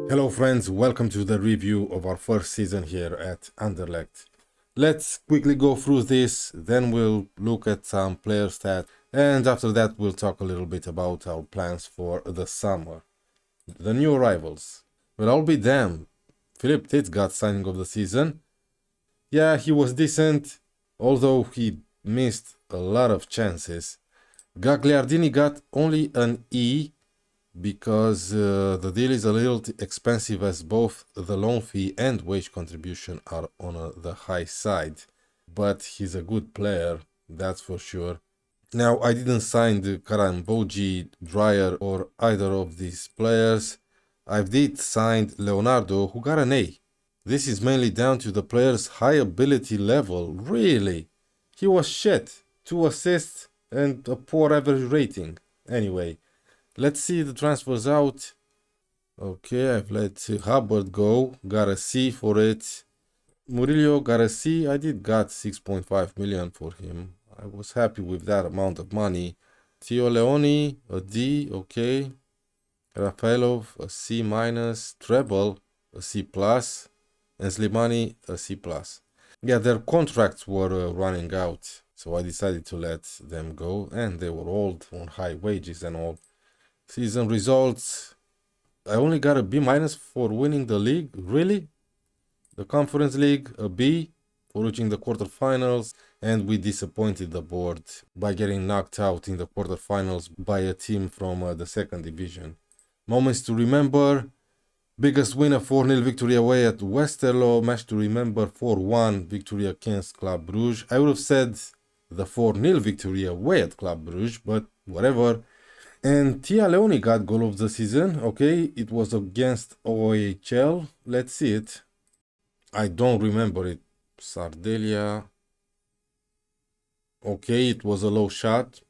Hello friends, welcome to the review of our first season here at Anderlecht. Let's quickly go through this, then we'll look at some player stats, and after that we'll talk a little bit about our plans for the summer. The new arrivals. Well, I'll be damned. Philip Titz got signing of the season. Yeah, he was decent, although he missed a lot of chances. Gagliardini got only an E because the deal is a little expensive, as both the loan fee and wage contribution are on the high side. But he's a good player, that's for sure. Now, I didn't sign the Karambogi, Dreyer, or either of these players. I did sign Leonardo, who got an A. This is mainly down to the player's high ability level. Really? He was shit. 2 assists and a poor average rating. Anyway, let's see the transfers out. Okay, I've let Hubbard go. Got a C for it. Murillo got a C. I did got 6.5 million for him. I was happy with that amount of money. Theo Leoni, a D, okay. Rafaelov, a C minus. Treble, a C plus. And Slimani, a C plus. Yeah, their contracts were running out, so I decided to let them go, and they were old, on high wages and all. Season results. I only got a B minus for winning the league. Really? The Conference League, a B for reaching the quarterfinals, and we disappointed the board by getting knocked out in the quarterfinals by a team from the second division. Moments to remember. Biggest win, a 4-0 victory away at Westerlo. Match to remember, 4-1 victory against Club Brugge. I would have said the 4-0 victory away at Club Brugge, but whatever. And Tia Leoni got goal of the season. Okay, it was against OHL. Let's see it. I don't remember it. Sardelia. Okay, it was a low shot.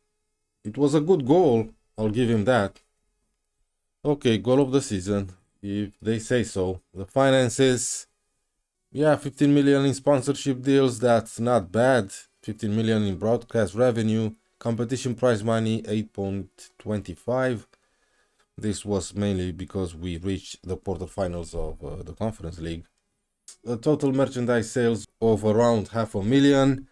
It was a good goal. I'll give him that. Okay, goal of the season, if they say so. The finances. Yeah, 15 million in sponsorship deals. That's not bad. 15 million in broadcast revenue. Competition prize money 8.25. This was mainly because we reached the quarterfinals of the Conference League. A total merchandise sales of around 500,000.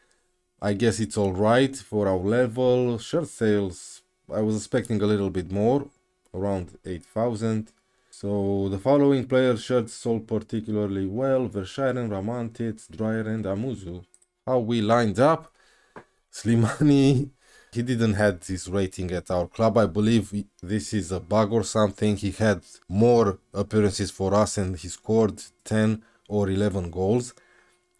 I guess it's alright for our level. Shirt sales, I was expecting a little bit more, around 8,000. So the following players' shirts sold particularly well: Verscharen, Ramantic, Dreyer, and Amuzu. How we lined up? Slimani, he didn't have this rating at our club. I believe this is a bug or something. He had more appearances for us and he scored 10 or 11 goals.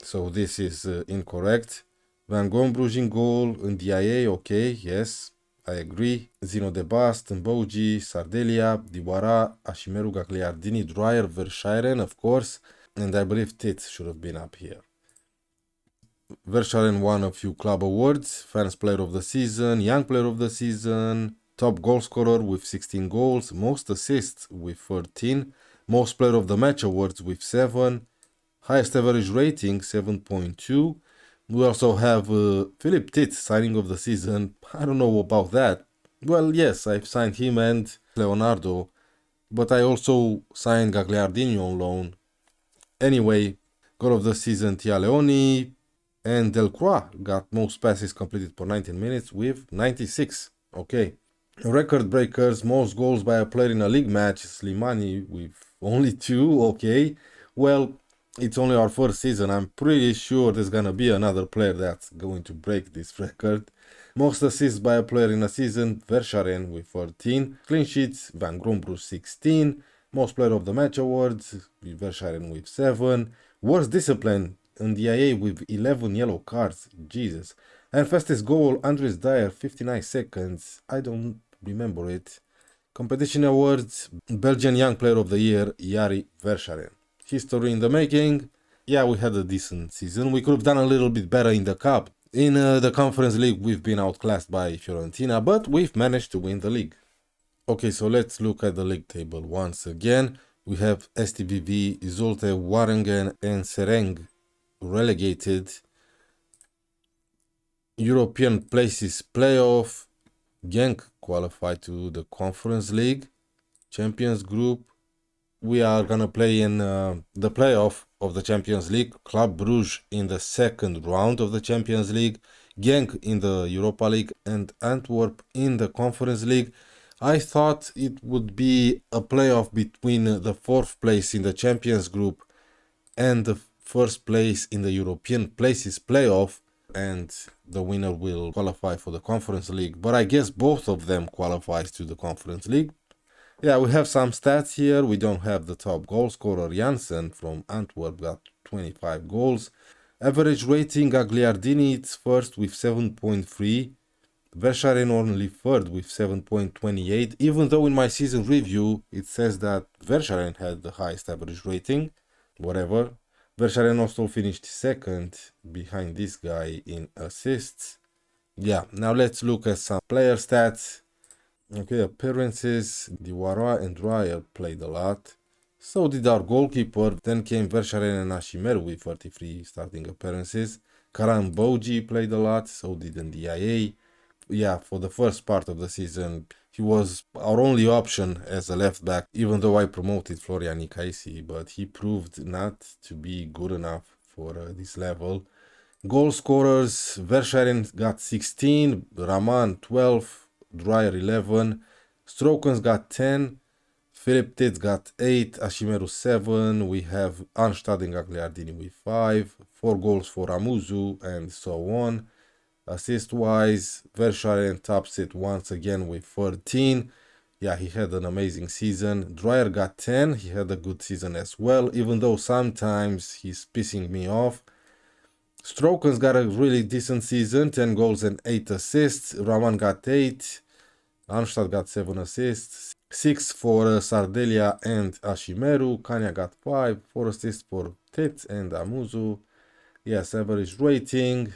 So this is incorrect. Van Gombrug in goal, Ndiaye, okay, yes, I agree. Zino de Bast, Mboji, Sardelia, Diwara, Ashimeru, Gagliardini, Dreyer, Verscharen, of course. And I believe Titz should have been up here. Verscharen won a few club awards: Fans Player of the Season, Young Player of the Season, Top Goal Scorer with 16 goals, Most Assists with 13, Most Player of the Match awards with 7, Highest Average Rating 7.2. We also have Philip Titz, signing of the season. I don't know about that. Well, yes, I've signed him and Leonardo, but I also signed Gagliardini on loan. Anyway, goal of the season, Tia Leoni, and Delcroix got most passes completed per 19 minutes with 96. Okay. Record breakers, most goals by a player in a league match, Slimani with only 2. Okay. Well, it's only our first season. I'm pretty sure there's gonna be another player that's going to break this record. Most assists by a player in a season, Verscharen with 14. Clean sheets, Van Grombrug 16. Most player of the match awards, Verscharen with 7. Worst discipline, Ndiaye with 11 yellow cards. Jesus. And fastest goal, Andres Dyer, 59 seconds. I don't remember it. Competition awards, Belgian Young Player of the Year, Yari Verscharen. History in the making. Yeah, we had a decent season. We could have done a little bit better in the cup. In the Conference League, we've been outclassed by Fiorentina, but we've managed to win the league. Okay, so let's look at the league table once again. We have STVV, Zulte, Waringen, and Sereng relegated. European places playoff. Genk qualified to the Conference League. Champions Group. we are gonna play in the playoff of the Champions League. Club Brugge in the second round of the Champions League, Genk in the Europa League, and Antwerp in the Conference League. I thought it would be a playoff between the fourth place in the Champions Group and the first place in the European places playoff, and the winner will qualify for the Conference League. But I guess both of them qualifies to the Conference League. Yeah, we have some stats here. We don't have the top goal scorer. Janssen from Antwerp got 25 goals. Average rating, Gagliardini it's first with 7.3. Verscharen only third with 7.28. Even though in my season review it says that Verscharen had the highest average rating. Whatever. Verscharen also finished second behind this guy in assists. Yeah, now let's look at some player stats. Okay, appearances. Diwara and Dreyer played a lot. So did our goalkeeper. Then came Verscharen and Ashimeru with 33 starting appearances. Karan Boji played a lot. So did Ndiaye. Yeah, for the first part of the season, he was our only option as a left back, even though I promoted Florian Nikaisi, but he proved not to be good enough for this level. Goal scorers, Verscharen got 16, Raman 12, Dreyer 11, Strokens got 10, Philip Titz got 8, Ashimeru 7, we have Anstad and Gagliardini with 5, 4 goals for Amuzu, and so on. Assist-wise, Verscharen tops it once again with 13. Yeah, he had an amazing season. Dreyer got 10. He had a good season as well, even though sometimes he's pissing me off. Strokens got a really decent season, 10 goals and 8 assists. Raman got 8. Anstad got 7 assists. 6 for Sardelia and Ashimeru. Kanya got 5. 4 assists for Titz and Amuzu. Yes, average rating.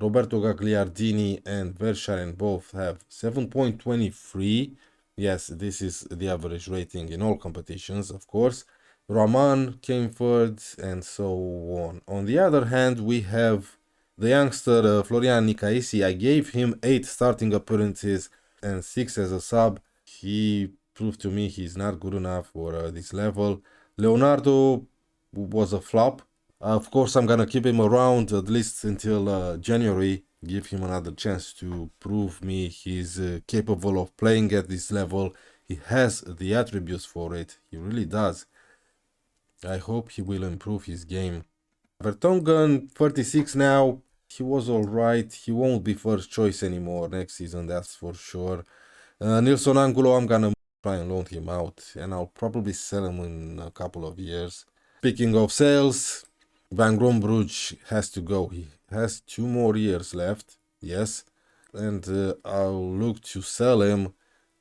Roberto Gagliardini and Verscharen both have 7.23. Yes, this is the average rating in all competitions, of course. Raman came third, and so on. On the other hand, we have the youngster Florian Nikaisi. I gave him 8 starting appearances and 6 as a sub. He proved to me he's not good enough for this level. Leonardo was a flop. Of course, I'm gonna keep him around at least until January, give him another chance to prove me he's capable of playing at this level. He has the attributes for it, he really does. I hope he will improve his game. Vertonghen, 36 now, he was alright, he won't be first choice anymore next season, that's for sure. Nilson Angulo, I'm gonna try and loan him out, and I'll probably sell him in a couple of years. Speaking of sales, Van Brugge has to go. He has 2 more years left, yes, and I'll look to sell him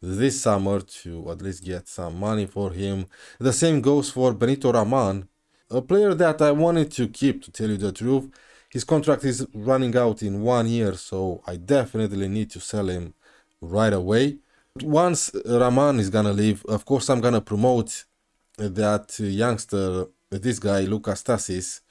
this summer to at least get some money for him. The same goes for Benito Raman, a player that I wanted to keep, to tell you the truth. His contract is running out in 1 year, so I definitely need to sell him right away. Once Raman is gonna leave, of course I'm gonna promote that youngster, this guy, Lucas Tassis.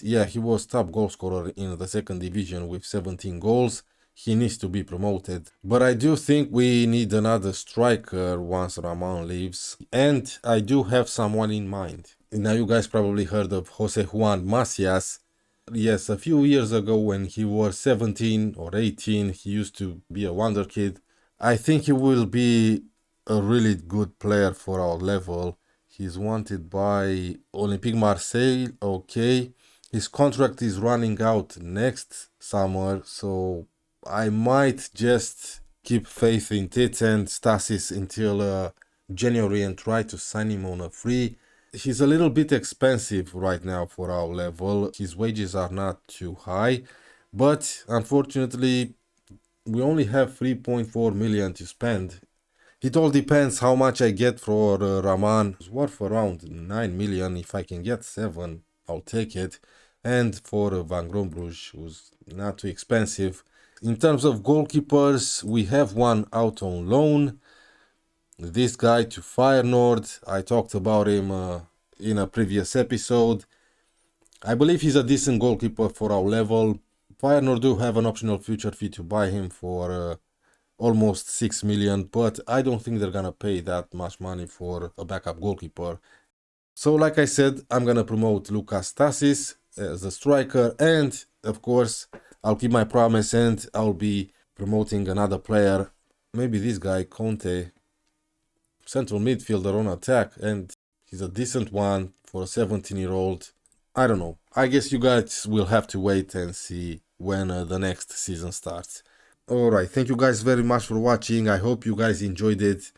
Yeah, he was top goal scorer in the second division with 17 goals. He needs to be promoted. But I do think we need another striker once Raman leaves. And I do have someone in mind. Now you guys probably heard of Jose Juan Macias. Yes, a few years ago when he was 17 or 18, he used to be a wonder kid. I think he will be a really good player for our level. He's wanted by Olympique Marseille, okay. His contract is running out next summer, so I might just keep faith in Titz and Stasis until January and try to sign him on a free. He's a little bit expensive right now for our level. His wages are not too high, but unfortunately, we only have 3.4 million to spend. It all depends how much I get for Raman. It's worth around 9 million. If I can get 7, I'll take it. And for Van Brugge, who's not too expensive. In terms of goalkeepers, we have one out on loan. This guy to Feyenoord. I talked about him in a previous episode. I believe he's a decent goalkeeper for our level. Feyenoord do have an optional future fee to buy him for almost 6 million, but I don't think they're gonna pay that much money for a backup goalkeeper. So like I said, I'm gonna promote Lucas Tassis as a striker, and of course I'll keep my promise and I'll be promoting another player, maybe this guy Conte, central midfielder on attack, and he's a decent one for a 17-year-old. I don't know. I guess you guys will have to wait and see when the next season starts. Alright, thank you guys very much for watching. I hope you guys enjoyed it.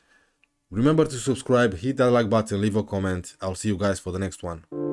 Remember to subscribe, hit that like button, leave a comment. I'll see you guys for the next one.